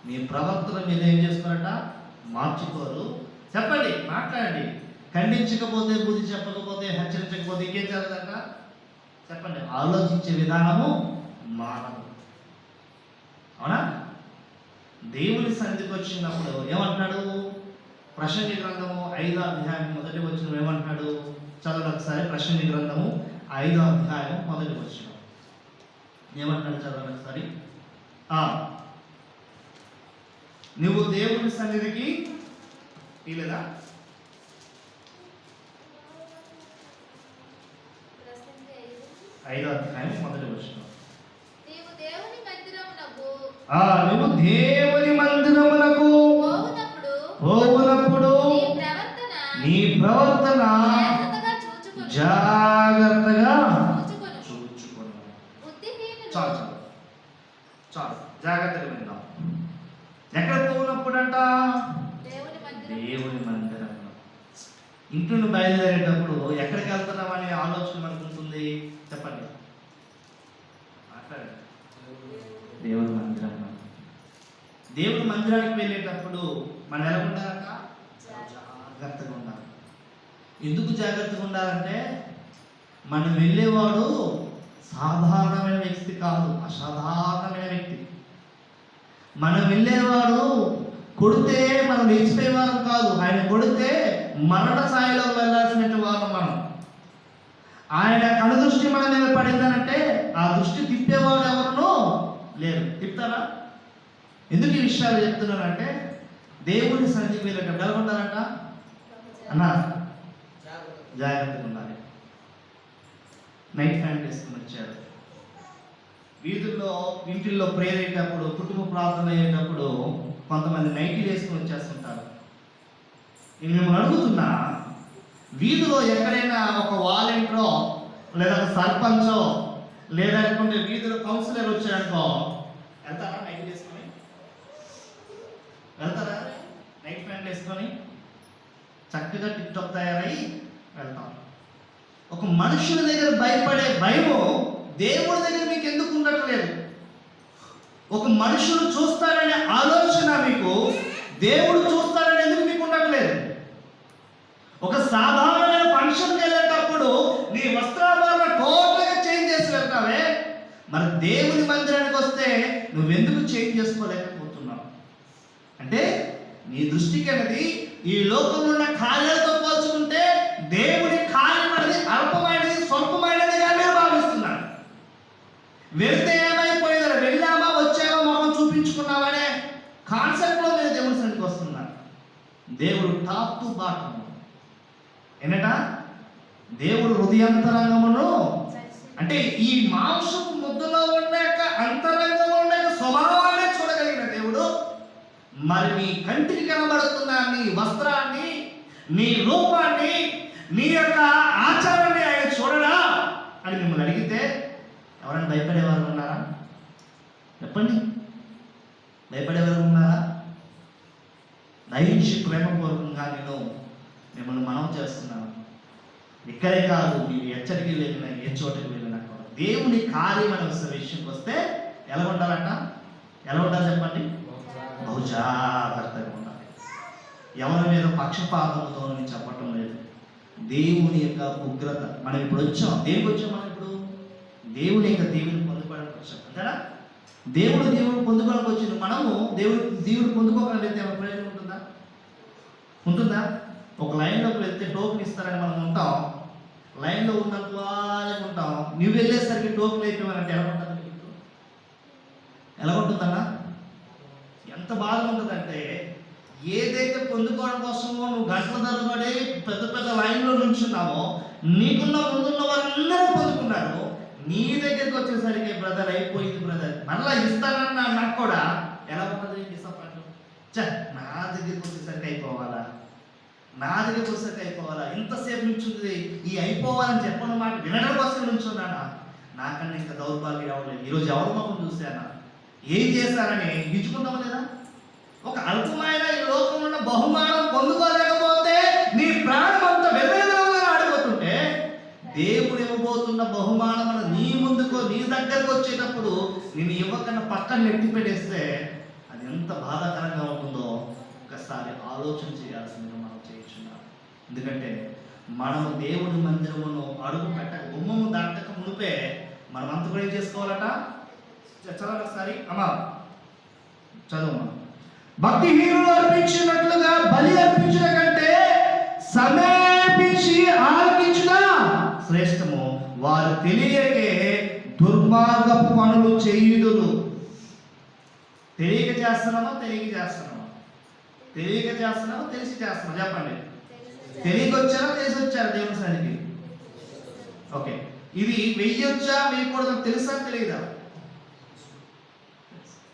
మీ ప్రవర్తన మీద ఏం చేసుకోరట? మార్చుకోరు. చెప్పండి, మాట్లాడండి. ఖండించకపోతే, బుద్ధి చెప్పకపోతే, హెచ్చరించకపోతే ఇంకేం జరగదంట? చెప్పండి. ఆలోచించే విధానము మానవు. అవునా? దేవుని సన్నిధికి వచ్చినప్పుడు ఏమంటున్నాడు? ప్రసంగి గ్రంథము 5వ అధ్యాయం 1వ వచనం ఏమంటున్నాడు? చదవండి ఒకసారి. ప్రసంగి గ్రంథము 5వ అధ్యాయం 1వ వచనం ఏమంటున్నాడు? చదవండి ఒకసారి. నువ్వు దేవుని సన్నిధికి లేదా 5వ అధ్యాయం 1వ వచనం. నువ్వు దేవుని మందిరమునకు పోవునప్పుడు నీ ప్రవర్తన జాగ్రత్తగా చూచుకొను. చాలు జాగ్రత్తగా విందాం. ఎక్కడ పోవునప్పుడు అంట? దేవుని మందిరం. ఇంటి నుండి బయలుదేరేటప్పుడు ఎక్కడికి వెళ్తున్నామనే ఆలోచన మనకు ఉంటుంది. చెప్పండి, మాట్లాడండి. దేవుని మందిరం. దేవుని మందిరానికి వెళ్ళేటప్పుడు మనం ఎలా ఉండాలంట? జాగ్రత్తగా ఉండాలి. ఎందుకు జాగ్రత్తగా ఉండాలంటే మనం వెళ్ళేవాడు సాధారణమైన వ్యక్తి కాదు, అసాధారణమైన వ్యక్తి. మనం వెళ్ళేవాడు కొడితే మనం లేచిపోయేవారం కాదు. ఆయన కొడితే మరణ స్థాయిలో వెళ్ళాల్సిన వారం మనం. ఆయన కనుదృష్టి మన మీద పడిందనంటే ఆ దృష్టి తిప్పేవాడు ఎవరునో లేరు. తిప్పుతారా? ఎందుకు ఈ విషయాలు చెప్తున్నానంటే దేవుని సన్నిధికి వెళ్ళేటప్పుడు ఎలా ఉండాలంట అన్న? జాగ్రత్తగా ఉండాలి. నైట్ ఫ్యాన్ వేసుకుని వచ్చారు. వీధుల్లో ఇంటిల్లో ప్రేయర్ అయ్యేటప్పుడు, కుటుంబ ప్రార్థన అయ్యేటప్పుడు కొంతమంది నైటీలు వేసుకుని వచ్చేస్తుంటారు. నేను మిమ్మల్ని అడుగుతున్నా, వీధిలో ఎక్కడైనా ఒక వాలంటీరో లేదా ఒక సర్పంచో లేదా వీధిలో కౌన్సిలర్ వచ్చారనుకో, వెళ్తారా నైట్ వేసుకొని? వెళ్తారా? నైట్ ప్యాంట్ వేసుకొని చక్కగా టిప్ టాప్ తయారై వెళ్తాం. ఒక మనుషుల దగ్గర భయపడే భయము దేవుడి దగ్గర మీకు ఎందుకు ఉండట్లేదు? ఒక మనుషులు చూస్తారనే ఆలోచన మీకు దేవుడు చూస్తారని ఎందుకు మీకు ఉండట్లేదు? ఒక సాధారణమైన ఫంక్షన్కి వెళ్ళేటప్పుడు నీ వస్త్రాభరణ టోటల్గా చేంజ్ చేసి వెళ్తావే, మరి దేవుని మందిరానికి వస్తే నువ్వెందుకు చేంజ్ చేసుకోలేకపోతున్నావు? అంటే నీ దృష్టికి అనేది ఈ లోకంలో ఉన్న కార్యాలతో పోల్చుకుంటే దేవుని కార్యం అనేది అల్పమైనది, స్వల్పమైనదిగా మీరు భావిస్తున్నారు. వెళ్తే ఏమైపోయిందో, వెళ్ళామా వచ్చామా మొహం చూపించుకున్నామనే కాన్సెప్ట్లో మీరు దేవుని సన్నిధికి వస్తున్నారు. దేవుడు టాప్ టు బాటమ్ ఏంట? దేవుడు హృదయాంతరంగమును, అంటే ఈ మాంసపు ముద్దలో ఉండక అంతరంగంలో ఉండక స్వభావాన్ని చూడగలిగిన దేవుడు మరి నీ కంటికి కనబడుతున్న నీ వస్త్రాన్ని, నీ రూపాన్ని, నీ యొక్క ఆచారాన్ని ఆయన చూడడా అని మిమ్మల్ని అడిగితే ఎవరైనా భయపడేవారు ఉన్నారా? చెప్పండి, భయపడేవారు ఉన్నారా? దయించి ప్రేమపూర్వకంగా నేను మిమ్మల్ని మనం చేస్తున్నాను. ఇక్కడే కాదు, మీరు ఎచ్చడికి వెళ్ళినా ఏ చోటకి వెళ్ళినా కూడా దేవుని కార్యం అనే విషయంకి వస్తే ఎలా ఉండాలంట? ఎలా ఉండాలి చెప్పండి? బహుజాగ్రత్తగా ఉండాలి. ఎవరి మీద పక్షపాతంతో నేను చెప్పటం లేదు. దేవుని యొక్క ఉగ్రత. మనం ఇప్పుడు వచ్చాం, దేనికి వచ్చాం? మనం ఇప్పుడు దేవుని యొక్క దేవుని పొందుకోవడానికి వచ్చాం అంతేనా? దేవుడు పొందుకోవడానికి వచ్చింది. మనము దేవుడు పొందుకోగలిగితే ఏమైనా ప్రయోజనం ఉంటుందా? ఒక లైన్లోకి వెళ్తే టోకెన్ ఇస్తారని మనం ఉంటాం, లైన్లో ఉన్నంత వాళ్ళకి ఉంటాం. నువ్వు వెళ్ళేసరికి టోకెన్ అయిపోయామంటే ఎలా ఉంటుంది? ఎలా ఉంటుందన్నా? ఎంత బాధ ఉంటుందంటే, ఏదైతే పొందుకోవడం కోసమో నువ్వు గంటల తరబడి పెద్ద పెద్ద లైన్లో నుంచున్నావో, నీకున్న ముందున్న వాళ్ళందరూ పొందుకున్నారు. నీ దగ్గరికి వచ్చేసరికి బ్రదర్ అయిపోయింది, బ్రదర్ మళ్ళీ ఇస్తానన్నా నాకు కూడా ఎలా ఉంటుంది? నా దగ్గరికి వచ్చేసరికి అయిపోవాలా, నా దగ్గరికి వచ్చేసరికి అయిపోవాలా, ఇంతసేపు నుంచుంది ఈ అయిపోవాలని చెప్పిన మాట వినడం కోసం నుంచున్నానా? నాకన్నా ఇంకా దౌర్భాగ్యం అవ్వలేదు. ఈరోజు ఎవరి ముఖం చూశానా, ఏం చేశారని గిచ్చుకుంటాము లేదా? ఒక అల్పమైన ఈ లోకంలో ఉన్న బహుమానం పొందుకోలేకపోతే నీ ప్రాణం అంత వెదవేదనగా ఆడిపోతుంటే, దేవుడు ఇవ్వబోతున్న బహుమానం నీ ముందుకో నీ దగ్గరకు వచ్చేటప్పుడు నేను ఇవ్వకన్నా పక్కన నెట్టి పెట్టేస్తే అది ఎంత బాధాకరంగా ఉంటుందో ఒకసారి ఆలోచన చేయాల్సిందిగా మనం చేయించున్నాం. ఎందుకంటే మనము దేవుని మందిరమును అడుగు పెట్టక, గుమ్మము దాటక మునిపే మనం అంత కూడా ఏం చేసుకోవాలట? చదవండి ఒకసారి అమ్మా, చదువు. భక్తిహీనులు అర్పించినట్లుగా బలి అర్పించిన కంటే సమీపించి ఆలకించుట శ్రేష్టము. వారు తెలియకే దుర్మార్గపు పనులు చేయుదురు. తెలియక చేస్తున్నామా తెలిసి చేస్తున్నామా? తెలిసి చేస్తున్నామా? చెప్పండి. తెలియక వచ్చారా తెలిసి వచ్చారా దేవుని సన్నిధికి? ఓకే, ఇది వెయ్యొచ్చా వేయకూడదు తెలుసా తెలియదా?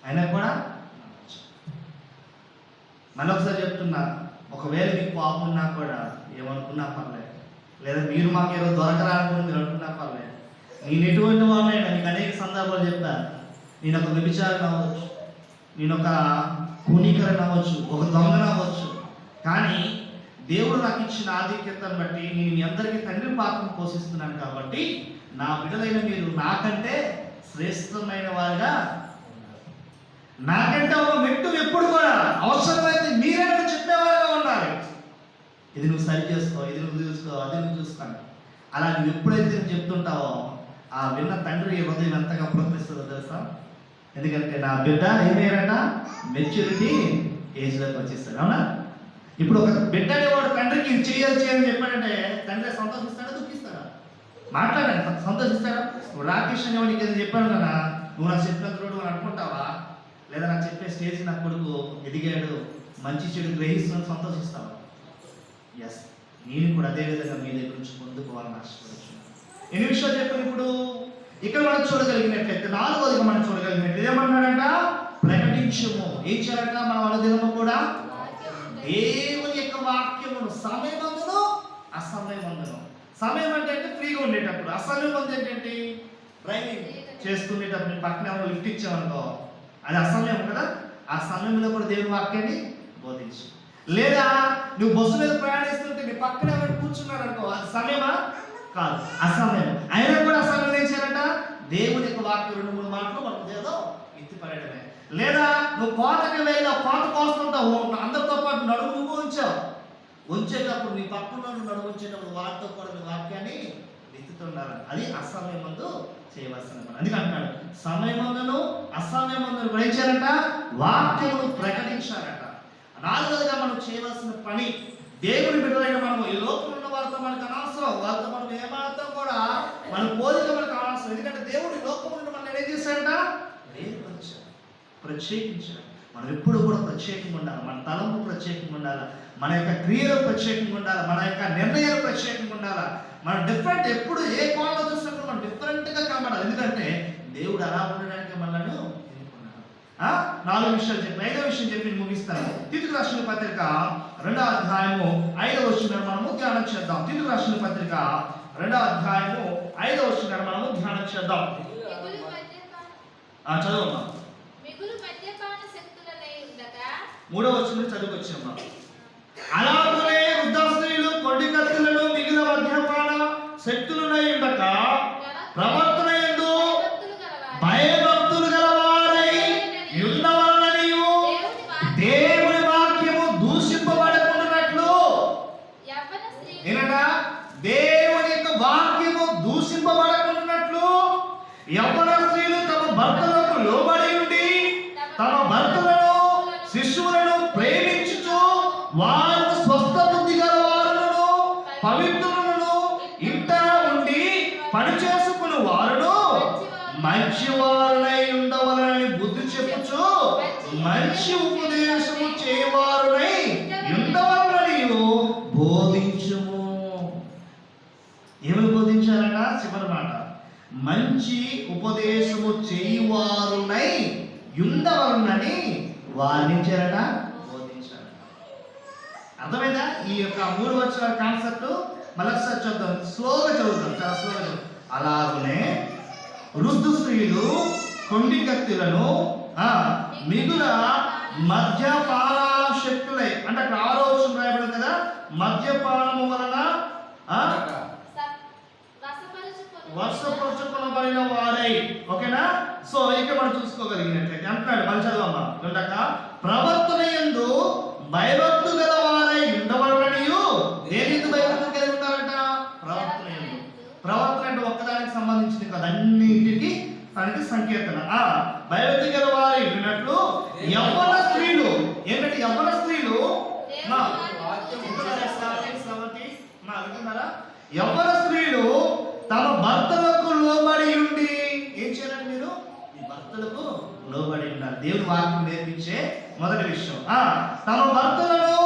అయినా కూడా మళ్ళీ ఒకసారి చెప్తున్నా, ఒకవేళ మీకు పాపం ఉన్నా కూడా ఏమనుకున్నా పర్లేదు, లేదా మీరు మాకు ఏదో దొరకరానుకుని మీరు అనుకున్నా పర్లేదు. నేను ఎటువంటి వాళ్ళైనా మీకు అనేక సందర్భాలు చెప్పాను. నేను ఒక వ్యభిచారం అవ్వచ్చు, నేను ఒక కూనికరణ అవ్వచ్చు, ఒక దొంగన అవ్వచ్చు, కానీ దేవుడు నాకు ఇచ్చిన ఆధిక్యతను బట్టి నేను మీ అందరికీ తండ్రి పాత్రను పోషిస్తున్నాను. కాబట్టి నా బిడ్డలైన మీరు నాకంటే శ్రేష్టమైన వారుగా, నాకంటే ఒక మెట్టు ఎప్పుడు కూడా అవసరమైతే మీరే చెప్పేవారుగా ఉండాలి. ఇది నువ్వు సరి చేసుకో, ఇది నువ్వు చూసుకో, అది నువ్వు చూసుకోండి. అలా నువ్వు ఎప్పుడైతే నువ్వు చెప్తుంటావో ఆ విన్న తండ్రి హృదయం ఎంతగా పులకరిస్తుందో తెలుసా? ఎందుకంటే నా బిడ్డ ఏమయ్యారట? మెచ్యూరిటీ ఏజ్లోకి వచ్చేస్తాడు. అవునా? ఇప్పుడు ఒక బిడ్డ అనేవాడు తండ్రికి ఇది చేయాలి అని చెప్పాడంటే తండ్రి సంతోషిస్తాడా దుఃఖిస్తాడా? మాట్లాడండి, సంతోషిస్తారా? ఇప్పుడు రాకేష్ అని నీకు ఏదో చెప్పాను కదా, నువ్వు నాకు చెప్పినంత రోడ్డు అని అనుకుంటావా? లేదా నాకు చెప్పే స్టేజ్ నా కొడుకు ఎదిగాడు, మంచి చెడు గ్రహిస్తున్నాను సంతోషిస్తావా? ఎస్, నేను కూడా అదే విధంగా మీ దగ్గర నుంచి పొందుకోవాలని ఆశపడచ్చు. ఎన్ని విషయాలు చెప్పాను ఇప్పుడు? ఇక్కడ మనం చూడగలిగినట్లయితే నాలుగోదిగా మనం చూడగలిగినట్లయితే ఏమన్నాడంట? ప్రకటించుము. ఏం చేయాలంట? మనం అనుదినము కూడా దేవుని యొక్క వాక్యమును సమయమందును అసమయమందును. సమయం అంటే ఫ్రీగా ఉండేటప్పుడు, అసమయం అంటే ఏంటంటే డ్రైవింగ్ చేస్తుండేటప్పుడు పక్కన ఎవరు లిఫ్ట్ ఇచ్చామనుకో, అది అసమయం కదా. ఆ సమయంలో కూడా దేవుని వాక్యాన్ని బోధించు. లేదా నువ్వు బస్సు మీద ప్రయాణిస్తుంటే నీ పక్కన ఎవరు కూర్చున్నారు అనుకో, అది సమయమా? కాదు, అసమయం. అయినా కూడా అసమయం ఏం చేయాలంట? దేవుని యొక్క వాక్యం 2-3 మాటలు మనకు ఏదో ఎత్తి పడేయడమే. లేదా నువ్వు కోతకి వెళ్ళావు, కోత కోస్తుంటావు, అందరితో పాటు నడుము నువ్వు ఉంచేటప్పుడు నీ పక్కన నడుము ఉంచేటప్పుడు వారితో కూడా నీ వాక్యాన్ని ఎత్తుతుండాలి. అది అసమయమందు చేయవలసిన పని. అందుకే అంటున్నాడు, సమయమందును అసమయమందును కూడా ఏం చేయాలంట? వాక్యమును ప్రకటించాలంట. నాలుగోదిగా మనం చేయవలసిన పని, దేవుని బిడ్డలైన మనము ఈ లోకంలో ఉన్న వారితో మనకు అనవసరం, వారితో మనం ఏమాత్రం కూడా మన పోలిక మనకు అనవసరం. ఎందుకంటే దేవుడు ఈ లోకంలో మనం ఏం చేశాడంట? ప్రత్యేకించాడు. మనం ఎప్పుడు కూడా ప్రత్యేకంగా ఉండాలి. మన తలంపు ప్రత్యేకంగా ఉండాలి, మన యొక్క క్రియలు ప్రత్యేకంగా ఉండాలి, మన యొక్క నిర్ణయాలు ప్రత్యేకంగా ఉండాలి. మనం డిఫరెంట్, ఎప్పుడు ఏ కోణంలో చూసినప్పుడు మనం డిఫరెంట్గా కనబడాలి. ఎందుకంటే దేవుడు అలా ఉండడానికి మనల్ని ఎన్నుకున్నాడు. 4 విషయాలు చెప్పి 5వ విషయం చెప్పి ముగిస్తాను. తీతుకు రాసిన పత్రిక 2వ అధ్యాయము 5వ వచనం మనము ధ్యానం చేద్దాం. తీతుకు రాసిన పత్రిక 2వ అధ్యాయము 5వ వచనం మనము ధ్యానం చేద్దాం. చదవమ్మా. 3వ వచనం చదువుకొచ్చామ్మా. అలాగనే వృద్ధ స్త్రీలు కొండి కత్తులను మిగిలిన మద్యపాన శక్తులునై ఉండక ప్రవర్తన యందు భయభక్తులు గలవారై యున్నవలననియు దేవుని వాక్యము దూషింపబడకుండానట్లు. ఏనట? దేవుని యొక్క వాక్యము దూషింపబడకుండానట్లు యవ్వన స్త్రీలు తమ భర్తలకు లోబడి ఉండి తమ భర్తలను శిశువులను ప్రేమించుచు వారు స్వస్థ బుద్ధి గల వారును పవిత్రులను ఇంట ఉండి పని చేసుకుని వారును మంచి వారునై ఉండవలనని బుద్ధి చెప్పుచు మంచి ఉపదేశము చేయవారునై ఉండవలనని బోధించుము. ఏమని బోధించారట? చివరి మాట, మంచి ఉపదేశము చేయవారునై ఉండవలనని వారిని చేరట బోధించారట. అర్థమైందా? ఈ యొక్క 3 వచనాల కాన్సెప్ట్ మళ్ళొకసారి చూద్దాం, స్లోగా చదువుతాం, చాలా స్లోగా చదువుతాం. అలాగనే వృద్ధ స్త్రీలు కొండి కత్తులను మిగుల మద్యపానాశక్తులై, అంటే అక్కడ 6వ వచనం రాయబడింది కదా, మద్యపానము వలన వర్షపరచుకొనబడిన వారై. ఓకేనా? సో ఇక్కడ మనం చూసుకోగలిగినట్లయితే అంటున్నాడు, మళ్ళీ చదవమ్మా. ఉండక ప్రవర్తన యందు భయభక్తు గల వారై ఉండవలననియు. దేనికి భయభక్తులు కలిగి ఉండాలంట? ప్రవర్తన యందు. ప్రవర్తన అంటే ఒక్కదానికి సంబంధించింది కదా, అన్నింటికి దానికి సంకేతన. భయభక్తి గల వారై ఉన్నట్లు యవ్వన స్త్రీలు. ఏంటంటే యవ్వన స్త్రీలు యవ్వన స్త్రీలు తమ భర్తలకు లోబడి ఉండి. ఏం చేయాలండి? మీరు మీ భర్తలకు లోబడి ఉండాలి. దేవుని వాక్యం నేర్పించే మొదటి విషయం. తమ భర్తలను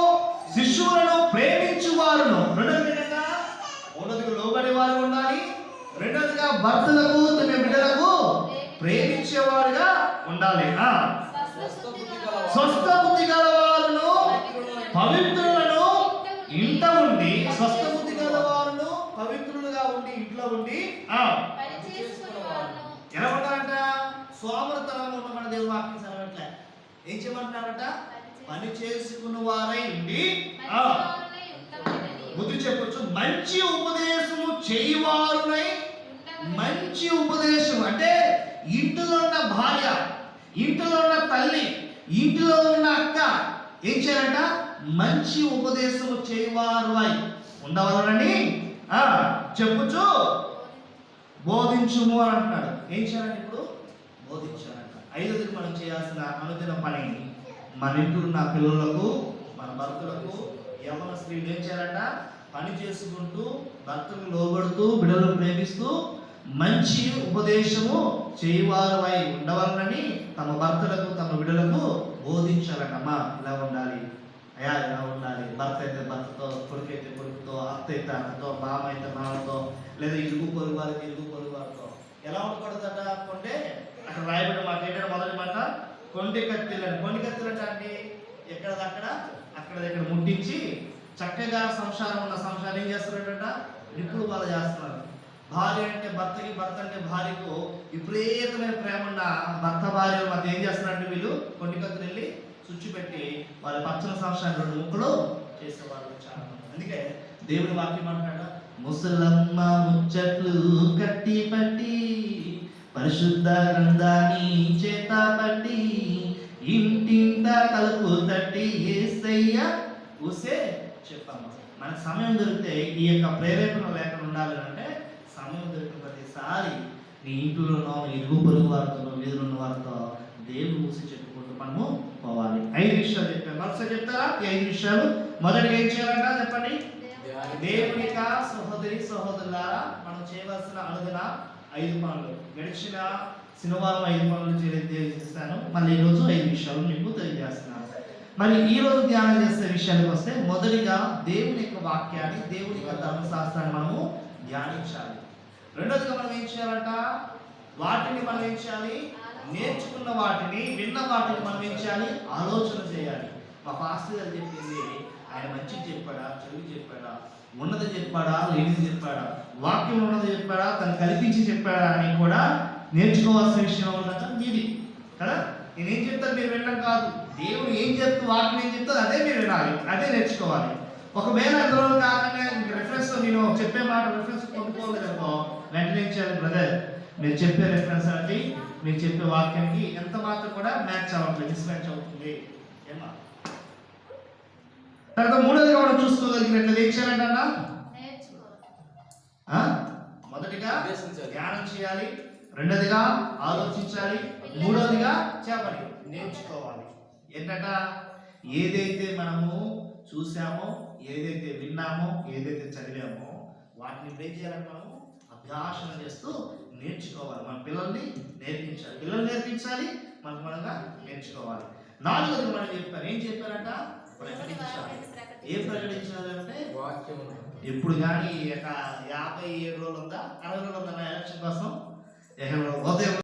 శిశువులను ప్రేమించు వారును. రెండోదిగా లోబడి వారు ఉండాలి. రెండోదిగా భర్తలకు తమ బిడ్డలకు ప్రేమించేవారుగా ఉండాలి. స్వస్థ బుద్ధి గల వారును పవిత్రులను ఇంట ఉండి, స్వస్థ బుద్ధి గల వారును పవిత్రులుగా ఉండి ఇంట్లో ఉండి ఎలా ఉంటారంట? సోమరతనంగా ఉన్న మన దేవుని వాక్యం చదవట్లే. ఏం చేయమంటున్నారంట? పని చేసుకున్న వారై ఉండి బుద్ధి చెప్పొచ్చు. మంచి ఉపదేశము చేయవారునై. మంచి ఉపదేశం అంటే ఇంటిలో ఉన్న భార్య, ఇంటిలో ఉన్న తల్లి, ఇంటిలో ఉన్న అక్క ఏం చేయాలంట? మంచి ఉపదేశము చేయవారువై ఉండవాలని చెప్పుచు బోధించుము అని అంటున్నాడు. ఏం చేయాలంటే ఇప్పుడు బోధించాలంట. 5వది మనం చేయాల్సిన అనుదిన పని, మన ఇంట్లో ఉన్న పిల్లలకు, మన భర్తలకు, యవ్వన స్త్రీలు ఏం చేయాలంట? పని చేసుకుంటూ భర్తకు లోబడుతూ బిడ్డలను ప్రేమిస్తూ మంచి ఉపదేశము చేయవారై ఉండవాలని తమ భర్తలకు తమ బిడ్డలకు బోధించాలన్నమ్మా. ఇలా ఉండాలి అయ్యా, ఇలా ఉండాలి. భర్త అయితే భర్తతో, కొడుకు అయితే కొడుకుతో, అత్త అయితే అత్తతో, మామ అయితే మామతో, లేదా ఇరుగు పొరుగు వారికి ఇరుగు పొరుగు వారితో ఎలా ఉండకూడదట అంటే అక్కడ రాయబడి మాట ఏంటంటే మొదటి మాట కొండి కత్తిలు. కొండి కత్తిలు అంటే ఎక్కడదక్కడ అక్కడ ముట్టించి చక్కగా సంసారం ఉన్న సంసారం ఏం చేస్తున్నారట నిప్పులు బాధ చేస్తున్నారు. భార్య అంటే భర్తకి, భర్త అంటే భార్యకు విపరీతమైన ప్రేమ ఉన్న భర్త భార్యల మధ్య ఏం చేస్తున్నారంటే వీళ్ళు కొండి కత్తులు వెళ్ళి చుచ్చు పెట్టి వాళ్ళ పచ్చని సంవత్సరాలు 2 ముక్కలు చేసేవాళ్ళు చాలా మంది. అందుకే దేవుడి వాక్యం అంటాడ ముసలమ్మ ముచ్చట్లు కట్టి పట్టి పరిశుద్ధ గ్రంథాన్ని చేత పట్టి ఇంటింట తలుపు తట్టి యేసయ్య ఊసే చెప్పాము. మనకు సమయం దొరికితే ఈ యొక్క ప్రేరేపణ లేకుండా ఉండాలి అంటే సమయం దొరికిన ప్రతిసారి నీ ఇంట్లోనో ఇరుగు పొరుగు వారితో వీధులు ఉన్న వారితో దేవుడు ఊసి చెప్పుకుంటూ మనము పోవాలి. 5 విషయాలు చెప్పాను. మరోసారి చెప్తారా? ఈ 5 విషయాలు. మొదటిగా ఏం చేయాలంట చెప్పండి. దేవుని యొక్క సహోదరులారా మనం చేయవలసిన అనుదిన 5 పనులు. గడిచిన శనివారం 5 పనులు తెలియజేస్తాను. మళ్ళీ ఈరోజు 5 విషయాలు మీకు తెలియజేస్తున్నాను. మరి ఈ రోజు ధ్యానం చేసే విషయానికి వస్తే మొదటిగా దేవుని యొక్క వాక్యాన్ని, దేవుని యొక్క ధర్మశాస్త్రాన్ని మనము ధ్యానించాలి. రెండోదిగా మనం ఏం చేయాలంట? వాటిని మనం ఏం చేయాలి? నేర్చుకున్న వాటిని, విన్న వాటిని మనం ఏం చేయాలి? ఆలోచన చేయాలి. మా పాస్టర్ గారు చెప్పింది ఆయన మంచిది చెప్పాడా, చెడు చెప్పాడా, ఉన్నది చెప్పాడా, లేనిది చెప్పాడా, వాక్యం ఉన్నది చెప్పాడా, తను కల్పించి చెప్పాడా అని కూడా నేర్చుకోవాల్సిన విషయం ఉన్నట మీది కదా. నేనేం చెప్తాను మీరు వినడం కాదు. దేవుడు ఏం చెప్తూ వాక్యం ఏం చెప్తాడు అదే మీరు వినాలి, అదే నేర్చుకోవాలి. ఒకవేళ అందులో కాకుండా రెఫరెన్స్ నేను చెప్పే మాట రెఫరెన్స్ పొందుకోలేదనుకో వెంటనే చేయాలి. బ్రదర్ మీరు చెప్పే రెఫరెన్స్ అంటే మీరు చెప్పే వాక్యానికి ఎంత మాత్రం కూడా మ్యాచ్ అవ్వట్లేదు, మిస్ మ్యాచ్ అవుతుంది ఏమా. తర్వాత మూడోదిగా మనం చూసుకోగలిగినట్లు ఏం చేయాలంటన్నా? మొదటిగా ధ్యానం చేయాలి, రెండోదిగా ఆలోచించాలి, మూడోదిగా చెప్పాలి నేర్చుకోవాలి. ఏంటంట? ఏదైతే మనము చూసామో, ఏదైతే విన్నామో, ఏదైతే చదివామో వాటిని బ్రేక్ చేయాలని మనము అభ్యాసన చేస్తూ నేర్చుకోవాలి. మన పిల్లల్ని నేర్పించాలి, పిల్లలు నేర్పించాలి, మనగా నేర్చుకోవాలి. నాలుగోది మనం చెప్పారు. ఏం చెప్పారంట? ప్రకటించాలి. ఏం ప్రకటించాలంటే వాక్యం. ఎప్పుడు కానీ 57 రోజులు ఉందా, 60 రోజులు ఉందా ఎలక్షన్ కోసం ఉదయం